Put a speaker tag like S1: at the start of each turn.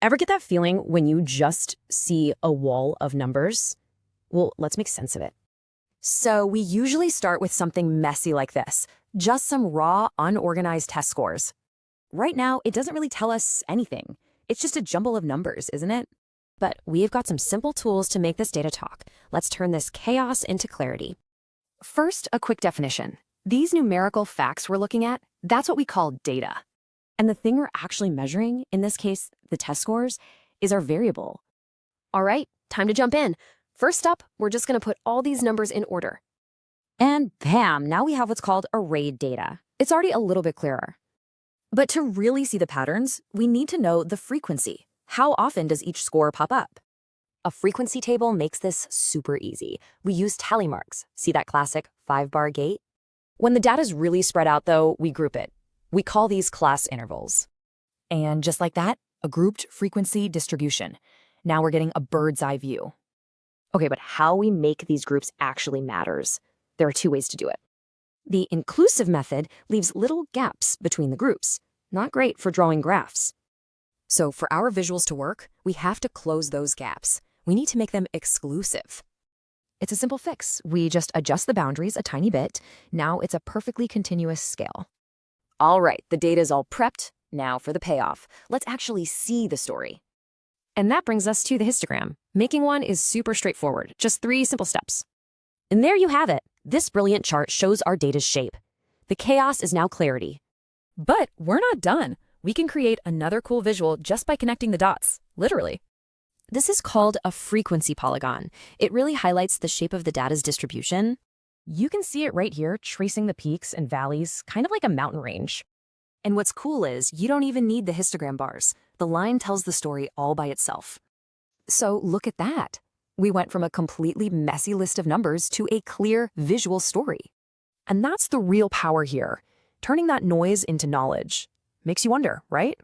S1: Ever get that feeling when you just see a wall of numbers? Well, let's make sense of it. So we usually start with something messy like this, just some raw, unorganized test scores. Right now, it doesn't really tell us anything. It's just a jumble of numbers, isn't it? But we've got some simple tools to make this data talk. Let's turn this chaos into clarity. First, a quick definition. These numerical facts we're looking at, that's what we call data. And the thing we're actually measuring, in this case, the test scores, is our variable. All right, time to jump in. First up, we're just going to put all these numbers in order. And bam, now we have what's called arrayed data. It's already a little bit clearer. But to really see the patterns, we need to know the frequency. How often does each score pop up? A frequency table makes this super easy. We use tally marks. See that classic 5-bar gate? When the data's really spread out, though, we group it. We call these class intervals. And just like that, a grouped frequency distribution. Now we're getting a bird's eye view. Okay, but how we make these groups actually matters. There are 2 ways to do it. The inclusive method leaves little gaps between the groups. Not great for drawing graphs. So for our visuals to work, we have to close those gaps. We need to make them exclusive. It's a simple fix. We just adjust the boundaries a tiny bit. Now it's a perfectly continuous scale. All right, the data is all prepped. Now for the payoff. Let's actually see the story. And that brings us to the histogram. Making one is super straightforward, just 3 simple steps. And there you have it. This brilliant chart shows our data's shape. The chaos is now clarity.
S2: But we're not done. We can create another cool visual just by connecting the dots, literally.
S1: This is called a frequency polygon. It really highlights the shape of the data's distribution. You can see it right here, tracing the peaks and valleys, kind of like a mountain range. And what's cool is you don't even need the histogram bars. The line tells the story all by itself. So look at that. We went from a completely messy list of numbers to a clear visual story. And that's the real power here, turning that noise into knowledge. Makes you wonder, right?